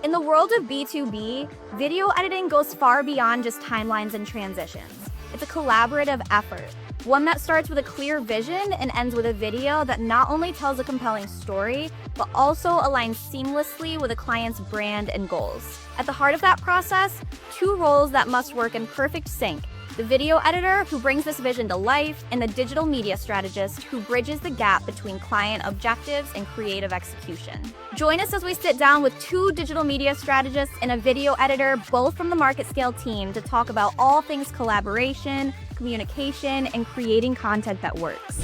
In the world of B2B, video editing goes far beyond just timelines and transitions. It's a collaborative effort, one that starts with a clear vision and ends with a video that not only tells a compelling story, but also aligns seamlessly with a client's brand and goals. At the heart of that process, two roles that must work in perfect sync: the video editor, who brings this vision to life, and the digital media strategist, who bridges the gap between client objectives and creative execution. Join us as we sit down with two digital media strategists and a video editor, both from the Market Scale team, to talk about all things collaboration, communication, and creating content that works.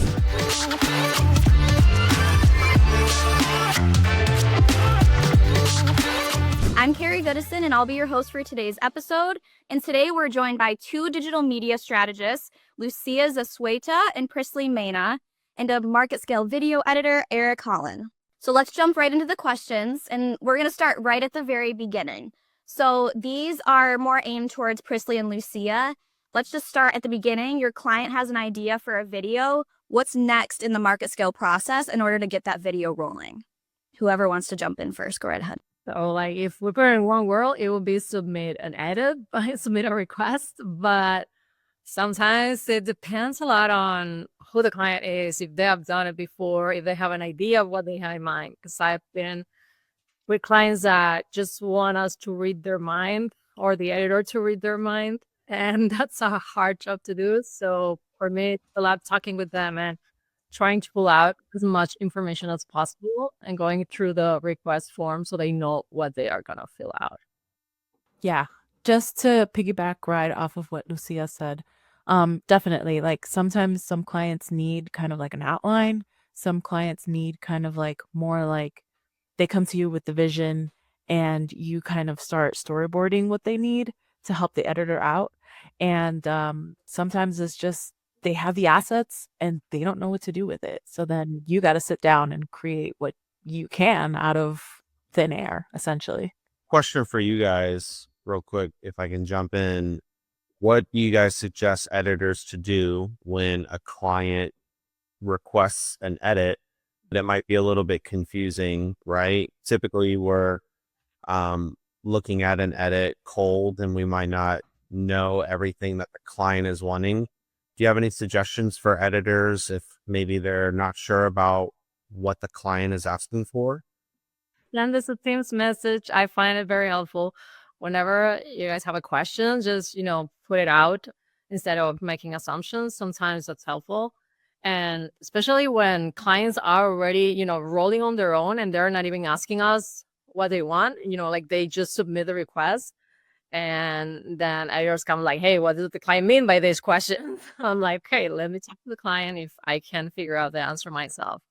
I'm Carrie Goodison, and I'll be your host for today's episode. And today we're joined by two digital media strategists, Lucia Zasueta and Prisley Mena, and a Market Scale video editor, Eric Holland. So let's jump right into the questions, and we're going to start right at the very beginning. So these are more aimed towards Prisley and Lucia. Let's just start at the beginning. Your client has an idea for a video. What's next in the Market Scale process in order to get that video rolling? Whoever wants to jump in first, go right ahead. So like if we put it in one world, it would be submit an edit, submit a request. But sometimes it depends a lot on who the client is, if they have done it before, if they have an idea of what they have in mind. Because I've been with clients that just want us to read their mind or the editor to read their mind. And that's a hard job to do. So for me, it's a lot talking with them and trying to pull out as much information as possible and going through the request form so they know what they are going to fill out. Yeah, just to piggyback right off of what Lucia said, definitely, like sometimes some clients need kind of like an outline. Some clients need kind of like more like they come to you with the vision and you kind of start storyboarding what they need to help the editor out. And sometimes it's just they have the assets and they don't know what to do with it. So then you got to sit down and create what you can out of thin air, essentially. Question for you guys, real quick, if I can jump in. What do you guys suggest editors to do when a client requests an edit that might be a little bit confusing, right? Typically, we're looking at an edit cold and we might not know everything that the client is wanting. Do you have any suggestions for editors if maybe they're not sure about what the client is asking for? Send us a Teams message. I find it very helpful. Whenever you guys have a question, just, put it out instead of making assumptions. Sometimes that's helpful. And especially when clients are already, rolling on their own and they're not even asking us what they want, like they just submit the request. And then editors come like, hey, what does the client mean by this question? I'm like, okay, let me talk to the client if I can figure out the answer myself.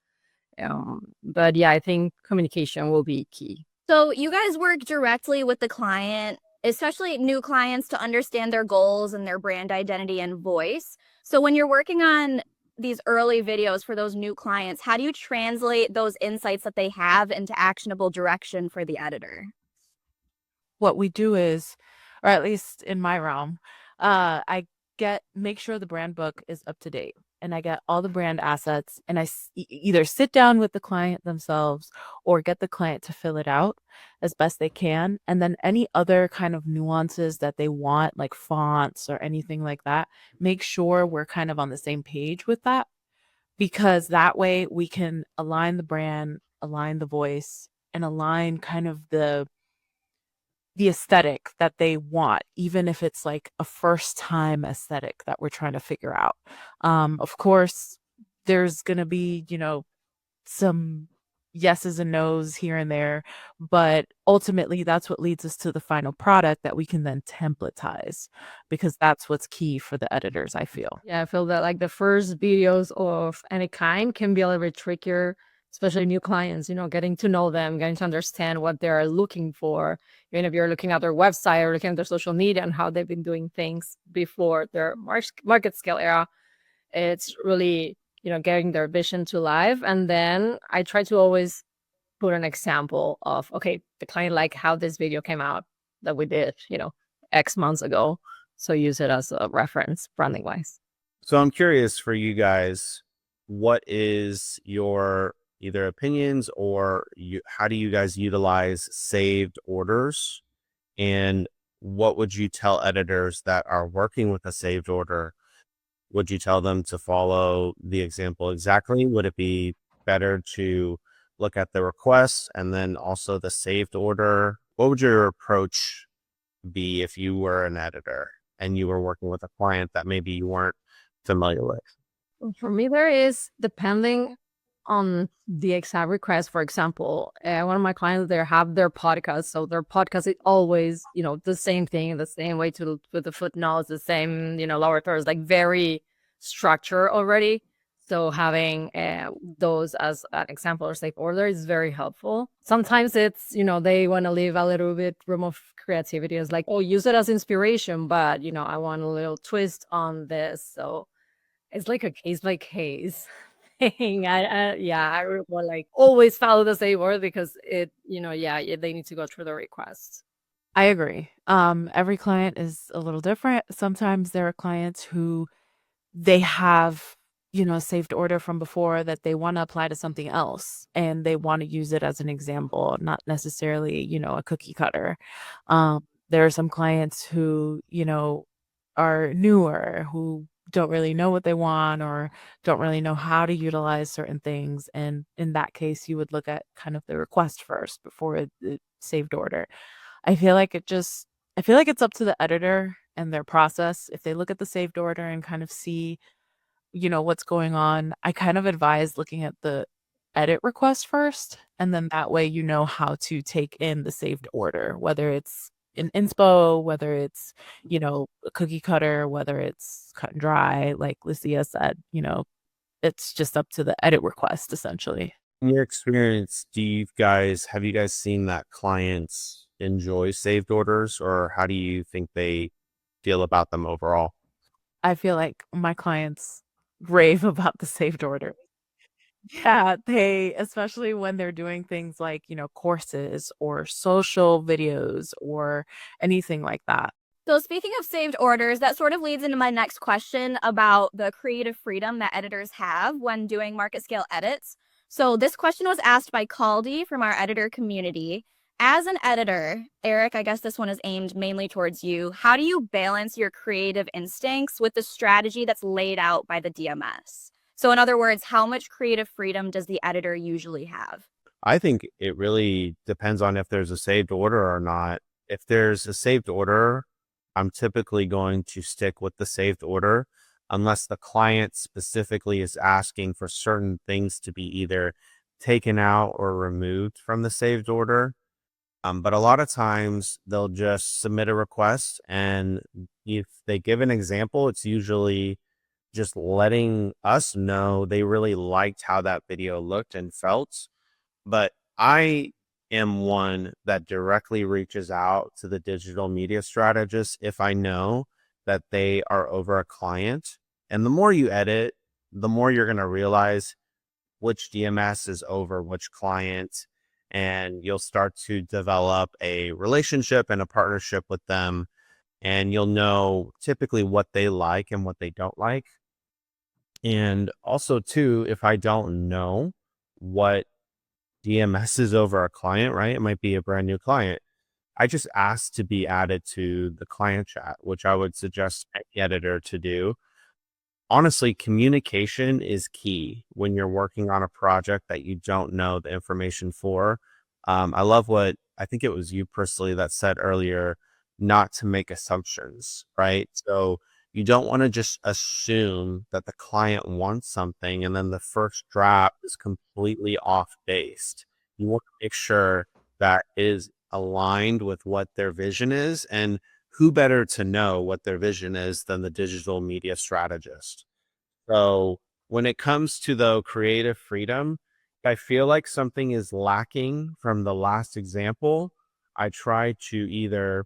But yeah, I think communication will be key. So you guys work directly with the client, especially new clients, to understand their goals and their brand identity and voice. So when you're working on these early videos for those new clients, how do you translate those insights that they have into actionable direction for the editor? What we do is, or at least in my realm, I make sure the brand book is up to date and I get all the brand assets and I either sit down with the client themselves or get the client to fill it out as best they can. And then any other kind of nuances that they want, like fonts or anything like that, make sure we're kind of on the same page with that, because that way we can align the brand, align the voice, and align kind of the aesthetic that they want, even if it's like a first time aesthetic that we're trying to figure out. Of course, there's going to be, some yeses and nos here and there, but ultimately that's what leads us to the final product that we can then templatize, because that's what's key for the editors, I feel. Yeah, I feel that like the first videos of any kind can be a little bit trickier, especially new clients, getting to know them, getting to understand what they're looking for. Even if you're looking at their website or looking at their social media and how they've been doing things before their market scale era, it's really, getting their vision to life. And then I try to always put an example of, okay, the client like how this video came out that we did, X months ago. So use it as a reference branding wise. So I'm curious for you guys, what is your either opinions or how do you guys utilize saved orders? And what would you tell editors that are working with a saved order? Would you tell them to follow the example exactly? Would it be better to look at the request and then also the saved order? What would your approach be if you were an editor and you were working with a client that maybe you weren't familiar with? For me, there is, depending on the exact request. For example, one of my clients, they have their podcast. So their podcast is always, the same thing, the same way to with the footnotes, the same, lower thirds, like very structured already. So having those as an example or safe order is very helpful. Sometimes it's, they want to leave a little bit room of creativity. It's like, oh, use it as inspiration, but, I want a little twist on this. So it's like a case by case thing. I will like always follow the same order because they need to go through the requests. I agree. Every client is a little different. Sometimes there are clients who they have, a saved order from before that they want to apply to something else and they want to use it as an example, not necessarily, a cookie cutter. There are some clients who, are newer, who don't really know what they want or don't really know how to utilize certain things. And in that case, you would look at kind of the request first before the saved order. I feel like it's up to the editor and their process. If they look at the saved order and kind of see, what's going on, I kind of advise looking at the edit request first. And then that way, how to take in the saved order, whether it's an inspo, whether it's, a cookie cutter, whether it's cut and dry, like Lucia said, it's just up to the edit request essentially. In your experience, have you guys seen that clients enjoy saved orders, or how do you think they feel about them overall? I feel like my clients rave about the saved order. Yeah, especially when they're doing things like, courses or social videos or anything like that. So speaking of saved orders, that sort of leads into my next question about the creative freedom that editors have when doing market scale edits. So this question was asked by Caldy from our editor community. As an editor, Eric, I guess this one is aimed mainly towards you. How do you balance your creative instincts with the strategy that's laid out by the DMS? So in other words, how much creative freedom does the editor usually have? I think it really depends on if there's a saved order or not. If there's a saved order, I'm typically going to stick with the saved order unless the client specifically is asking for certain things to be either taken out or removed from the saved order. But a lot of times they'll just submit a request, and if they give an example, it's usually just letting us know they really liked how that video looked and felt. But I am one that directly reaches out to the digital media strategist if I know that they are over a client. And the more you edit, the more you're going to realize which DMS is over which client. And you'll start to develop a relationship and a partnership with them. And you'll know typically what they like and what they don't like. And also, too, if I don't know what DMS is over a client, right? It might be a brand new client. I just ask to be added to the client chat, which I would suggest any editor to do. Honestly, communication is key when you're working on a project that you don't know the information for. I love what I think it was you, Prisley, that said earlier, not to make assumptions, right? So you don't want to just assume that the client wants something and then the first draft is completely off based. You want to make sure that is aligned with what their vision is, and who better to know what their vision is than the digital media strategist. So when it comes to the creative freedom, if I feel like something is lacking from the last example, I try to either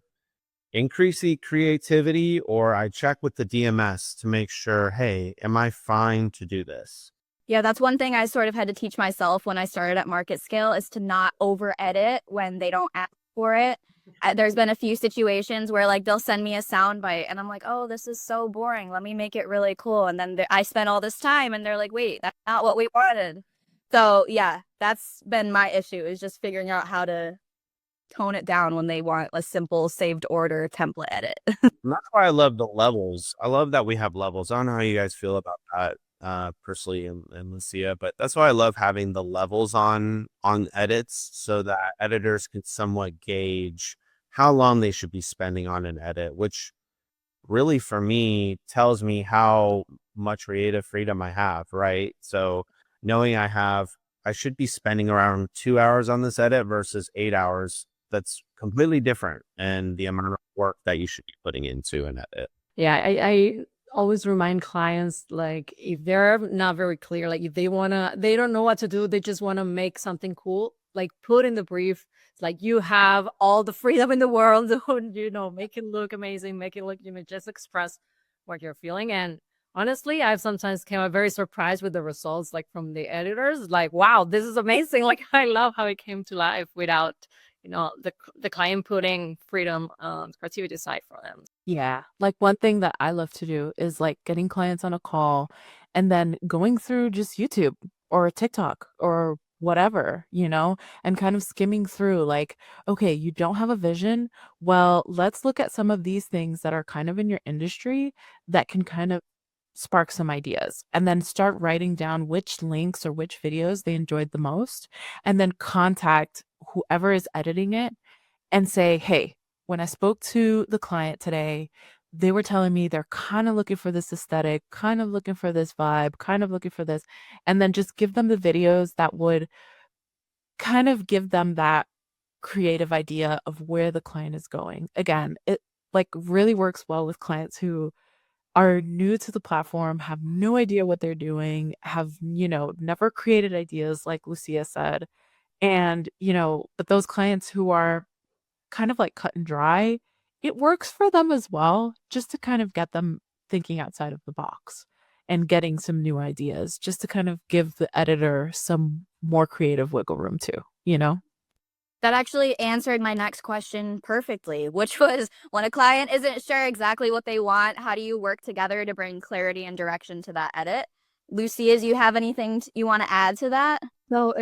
increase the creativity or I check with the DMS to make sure, hey, am I fine to do this? Yeah, that's one thing I sort of had to teach myself when I started at market scale is to not over edit when they don't ask for it. There's been a few situations where like they'll send me a sound bite and I'm like, oh, this is so boring. Let me make it really cool. And then I spent all this time and they're like, wait, that's not what we wanted. So yeah, that's been my issue, is just figuring out how to tone it down when they want a simple saved order template edit. And that's why I love the levels. I love that we have levels. I don't know how you guys feel about that personally and Lucia, but that's why I love having the levels on edits so that editors can somewhat gauge how long they should be spending on an edit, which really for me tells me how much creative freedom I have, right? So knowing I should be spending around 2 hours on this edit versus 8 hours, that's completely different. And the amount of work that you should be putting into an edit. Yeah, I always remind clients, like, if they're not very clear, like if they don't know what to do, they just wanna make something cool, like put in the brief, it's like you have all the freedom in the world to, make it look amazing, make it look, just express what you're feeling. And honestly, I've sometimes came out very surprised with the results, like from the editors, like, wow, this is amazing. Like, I love how it came to life without, the client putting freedom, creativity aside for them. Yeah. Like one thing that I love to do is like getting clients on a call and then going through just YouTube or TikTok or whatever, and kind of skimming through like, okay, you don't have a vision. Well, let's look at some of these things that are kind of in your industry that can kind of spark some ideas and then start writing down which links or which videos they enjoyed the most and then contact whoever is editing it and say, hey, when I spoke to the client today, they were telling me they're kind of looking for this aesthetic, kind of looking for this vibe, kind of looking for this. And then just give them the videos that would kind of give them that creative idea of where the client is going. Again, it like really works well with clients who are new to the platform, have no idea what they're doing, have, never created ideas like Lucia said. And, but those clients who are kind of like cut and dry, it works for them as well, just to kind of get them thinking outside of the box and getting some new ideas, just to kind of give the editor some more creative wiggle room too. That actually answered my next question perfectly, which was, when a client isn't sure exactly what they want, how do you work together to bring clarity and direction to that edit? Lucy, do you have anything you want to add to that? So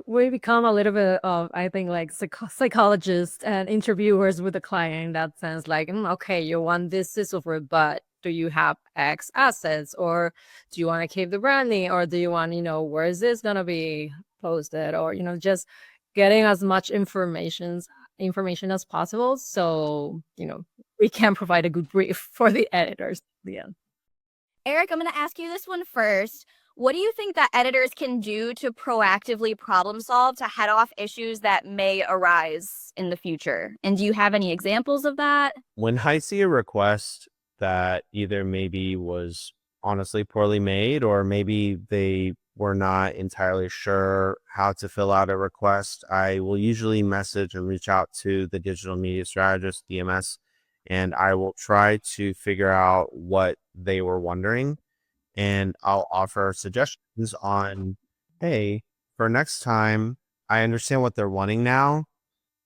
we become a little bit of, I think, like psychologists and interviewers with the client in that sense. Like, okay, you want this over, but do you have X assets, or do you want to keep the branding, or do you want, where is this gonna be posted, or just getting as much information as possible, so we can provide a good brief for the editors. Yeah. Eric, I'm going to ask you this one first. What do you think that editors can do to proactively problem solve to head off issues that may arise in the future? And do you have any examples of that? When I see a request that either maybe was honestly poorly made or maybe they were not entirely sure how to fill out a request, I will usually message and reach out to the Digital Media Strategist, DMS, and I will try to figure out what they were wondering. And I'll offer suggestions on, hey, for next time, I understand what they're wanting now.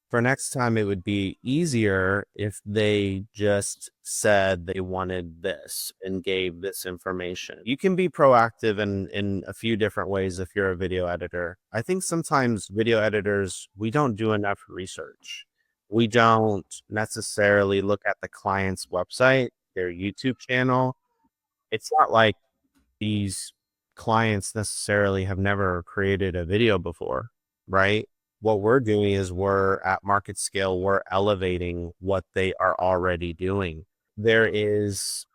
For next time, it would be easier if they just said they wanted this and gave this information. You can be proactive in a few different ways if you're a video editor. I think sometimes video editors, we don't do enough research. We don't necessarily look at the client's website, their YouTube channel. It's not like these clients necessarily have never created a video before, right? What we're doing is we're at market scale, we're elevating what they are already doing. There is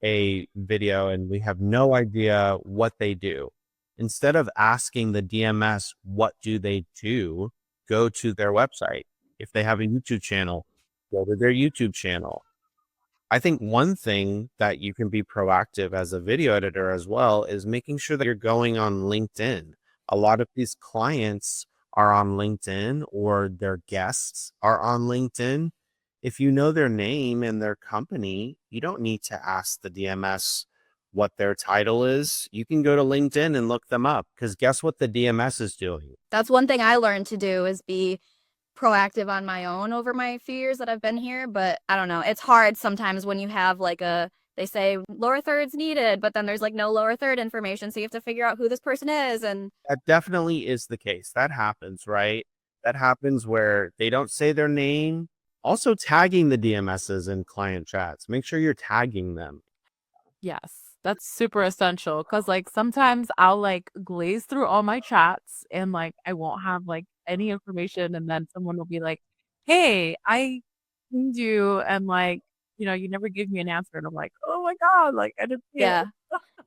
a video and we have no idea what they do. Instead of asking the DMS, what do they do? Go to their website. If they have a YouTube channel, go to their YouTube channel. I think one thing that you can be proactive as a video editor as well is making sure that you're going on LinkedIn. A lot of these clients are on LinkedIn or their guests are on LinkedIn. If you know their name and their company, you don't need to ask the DMS what their title is. You can go to LinkedIn and look them up, because guess what the DMS is doing? That's one thing I learned to do, is be proactive on my own over my few years that I've been here. But I don't know, it's hard sometimes when you have like a they say lower thirds needed, but then there's like no lower third information. So you have to figure out who this person is. And That definitely is the case. That happens, right? That happens where they don't say their name. Also tagging the DMSs in client chats. Make sure you're tagging them. Yes, that's super essential because like sometimes I'll like glaze through all my chats and like I won't have like any information, and then someone will be like, "Hey, I pinged you and like, you never give me an answer." And I'm like, "Oh my God, like I didn't see it." yeah,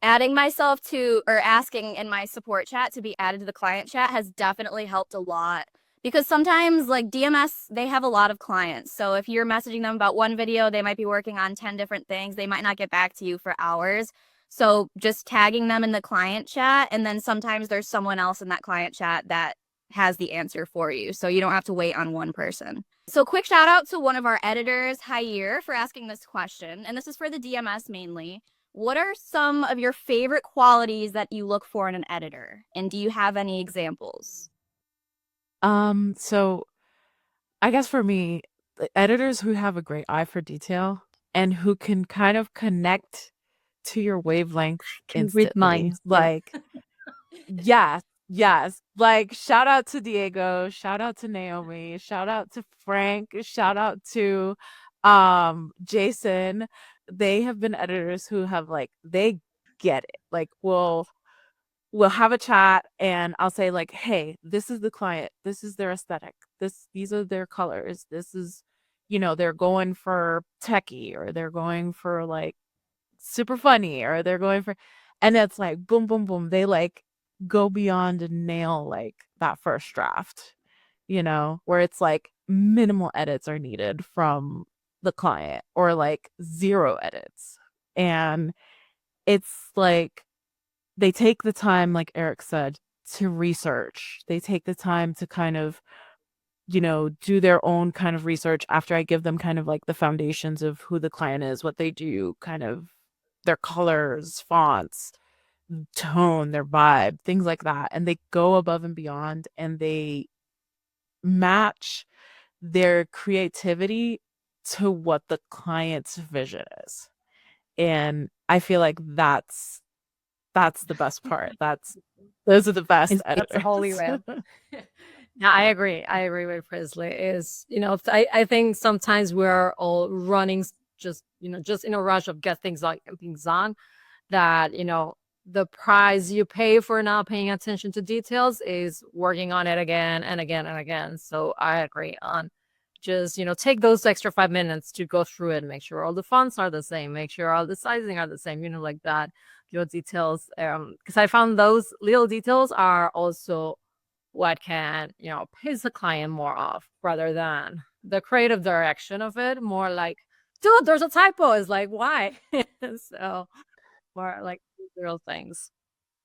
adding myself to or asking in my support chat to be added to the client chat has definitely helped a lot. Because sometimes, like DMS, they have a lot of clients. So if you're messaging them about one video, they might be working on 10 different things. They might not get back to you for hours. So just tagging them in the client chat. And then sometimes there's someone else in that client chat that has the answer for you. So you don't have to wait on one person. So quick shout out to one of our editors, Jair, for asking this question. And this is for the DMS mainly. What are some of your favorite qualities that you look for in an editor? And do you have any examples? So I guess for me, the editors who have a great eye for detail and who can kind of connect to your wavelength Can read instantly. minds. Yeah. Like, yes, yes. Like, shout out to Diego, shout out to Naomi, shout out to Frank, shout out to Jason. They have been editors who have like they get it. Like, we'll have a chat and I'll say like, "Hey, this is the client. This is their aesthetic. These are their colors. This is, they're going for techie, or they're going for like super funny, or they're going for," and it's like boom, boom, boom. They like go beyond and nail like that first draft, where it's like minimal edits are needed from the client or like zero edits. And it's like they take the time, like Eric said, to research. They take the time to kind of, do their own kind of research after I give them kind of like the foundations of who the client is, what they do, kind of their colors, fonts, tone, their vibe, things like that. And they go above and beyond and they match their creativity to what the client's vision is. And I feel like that's the best part. Those are the best It's editors. the holy grail. Yeah, I agree. I agree with Presley. I think sometimes we're all running just in a rush of get things on that, the price you pay for not paying attention to details is working on it again and again and again. So I agree on just, take those extra 5 minutes to go through it and make sure all the fonts are the same, make sure all the sizing are the same, like that, your details. Because I found those little details are also what can, piss the client more off rather than the creative direction of it. More like, dude, there's a typo. It's like, why? So more like little things.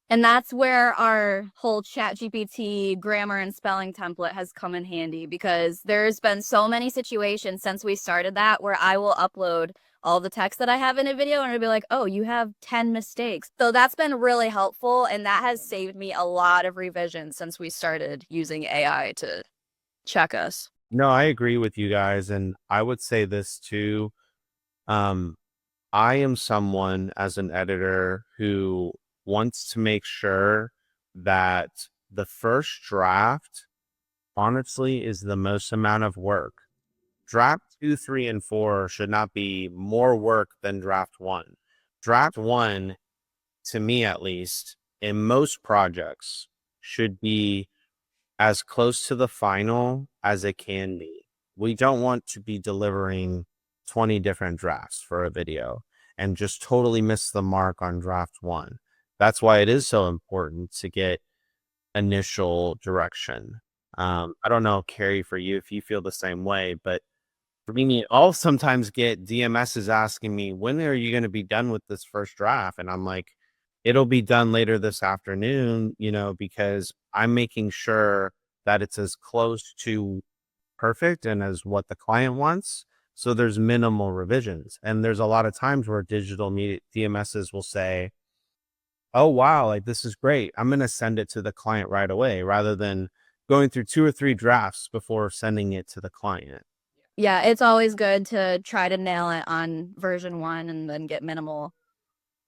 And that's where our whole ChatGPT grammar and spelling template has come in handy, because there's been so many situations since we started that where I will upload all the text that I have in a video and it'll be like, oh, you have 10 mistakes. So that's been really helpful. And that has saved me a lot of revisions since we started using AI to check us. No, I agree with you guys. And I would say this too. I am someone as an editor who wants to make sure that the first draft, honestly, is the most amount of work. Draft 2, 3, and 4 should not be more work than draft 1. Draft 1, to me at least, in most projects, should be as close to the final as it can be. We don't want to be delivering 20 different drafts for a video and just totally miss the mark on draft 1. That's why it is so important to get initial direction. I don't know, Carrie, for you, if you feel the same way, but for me, I'll sometimes get DMSs asking me, when are you going to be done with this first draft? And I'm like, it'll be done later this afternoon, because I'm making sure that it's as close to perfect and as what the client wants. So there's minimal revisions. And there's a lot of times where digital media DMSs will say, oh, wow, like this is great. I'm going to send it to the client right away, rather than going through 2 or 3 drafts before sending it to the client. Yeah, it's always good to try to nail it on version 1 and then get minimal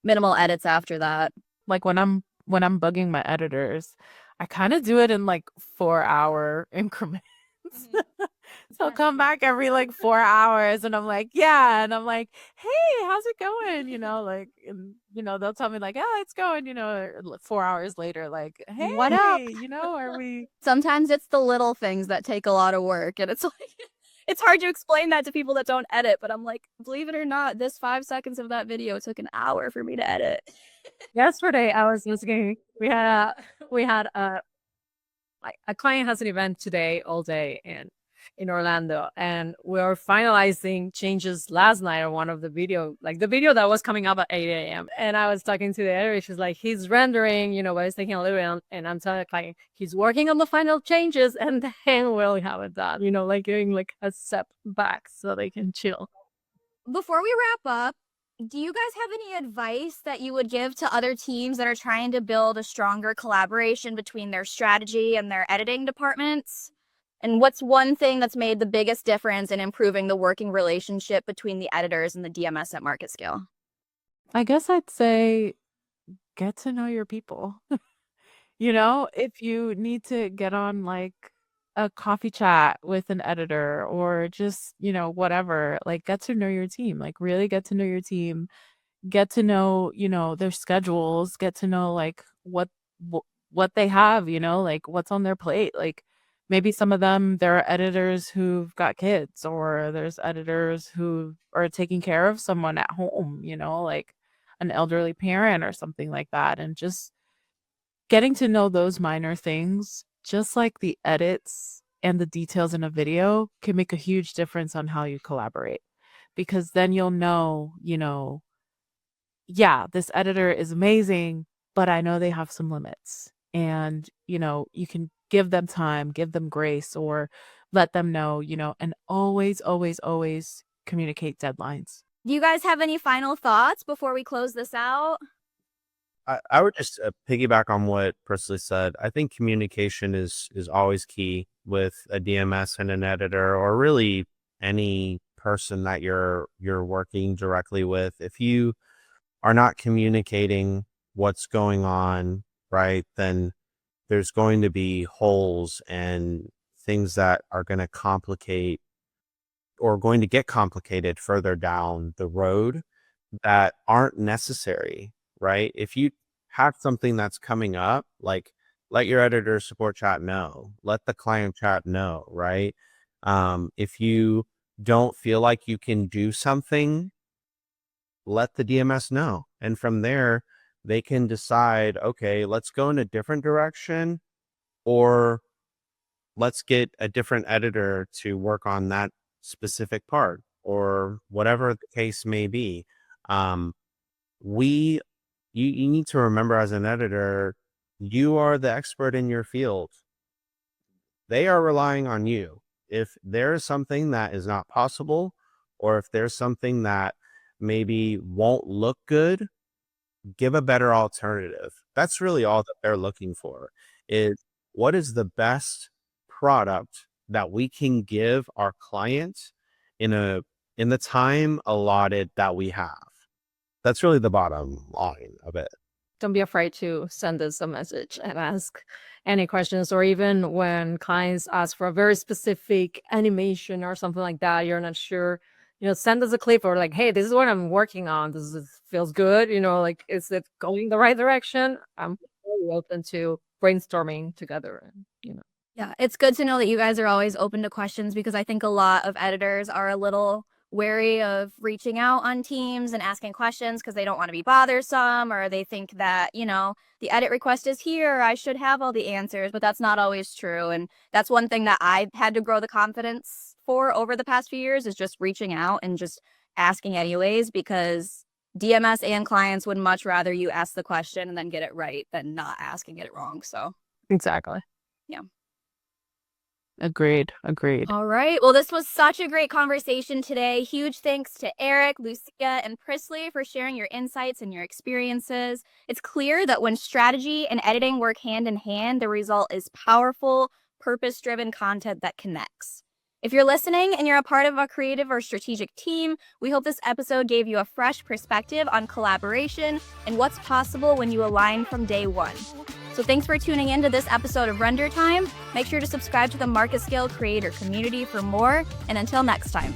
edits after that. Like when I'm bugging my editors, I kind of do it in like 4-hour increments. So I'll come back every like 4 hours and I'm like, yeah. And I'm like, hey, how's it going? Like, and, they'll tell me like, oh, it's going, 4 hours later, like, hey, What up? are we? Sometimes it's the little things that take a lot of work, and it's like it's hard to explain that to people that don't edit, but I'm like, believe it or not, this 5 seconds of that video took an hour for me to edit. Yesterday, I was listening. We had a client has an event today all day in Orlando, and we're finalizing changes last night on one of the the video that was coming up at 8 a.m. And I was talking to the editor. She's like, he's rendering, but it's taking a little bit. And I'm telling the client, he's working on the final changes, and then we'll have it done. Like doing like a step back so they can chill. Before we wrap up, do you guys have any advice that you would give to other teams that are trying to build a stronger collaboration between their strategy and their editing departments? And what's one thing that's made the biggest difference in improving the working relationship between the editors and the DMS at market scale? I guess I'd say get to know your people. If you need to get on like a coffee chat with an editor or just, whatever, like get to know your team, like really get to know your team, get to know, their schedules, get to know like what they have, like what's on their plate. Like maybe some of them, there are editors who've got kids, or there's editors who are taking care of someone at home, like an elderly parent or something like that. And just getting to know those minor things, just like the edits and the details in a video, can make a huge difference on how you collaborate. Because then you'll know, yeah, this editor is amazing, but I know they have some limits. And, you can give them time, give them grace, or let them know, and always, always, always communicate deadlines. Do you guys have any final thoughts before we close this out? I would just piggyback on what Presley said. I think communication is always key with a DMS and an editor, or really any person that you're working directly with. If you are not communicating what's going on, right, then there's going to be holes and things that are going to complicate or going to get complicated further down the road that aren't necessary, right? If you have something that's coming up, like let your editor support chat know, let the client chat know, right? If you don't feel like you can do something, let the DMS know. And from there, they can decide, okay, let's go in a different direction, or let's get a different editor to work on that specific part, or whatever the case may be. You need to remember, as an editor, you are the expert in your field. They are relying on you. If there is something that is not possible, or if there's something that maybe won't look good, give a better alternative. That's really all that they're looking for, is what is the best product that we can give our clients in the time allotted that we have. That's really the bottom line of it. Don't be afraid to send us a message and ask any questions, or even when clients ask for a very specific animation or something like that, you're not sure, send us a clip, or like, hey, this is what I'm working on. Feels good. Like, is it going the right direction? I'm very open to brainstorming together. And. Yeah, it's good to know that you guys are always open to questions, because I think a lot of editors are a little wary of reaching out on teams and asking questions because they don't want to be bothersome, or they think that, the edit request is here, I should have all the answers, but that's not always true. And that's one thing that I've had to grow the confidence for over the past few years, is just reaching out and just asking anyways, because DMS and clients would much rather you ask the question and then get it right than not ask and get it wrong. So Exactly. yeah. Agreed. All right. Well, this was such a great conversation today. Huge thanks to Eric, Lucia, and Prisley for sharing your insights and your experiences. It's clear that when strategy and editing work hand in hand, the result is powerful, purpose-driven content that connects. If you're listening and you're a part of a creative or strategic team, we hope this episode gave you a fresh perspective on collaboration and what's possible when you align from day one. So thanks for tuning in to this episode of Render Time. Make sure to subscribe to the Market Scale Creator community for more, and until next time.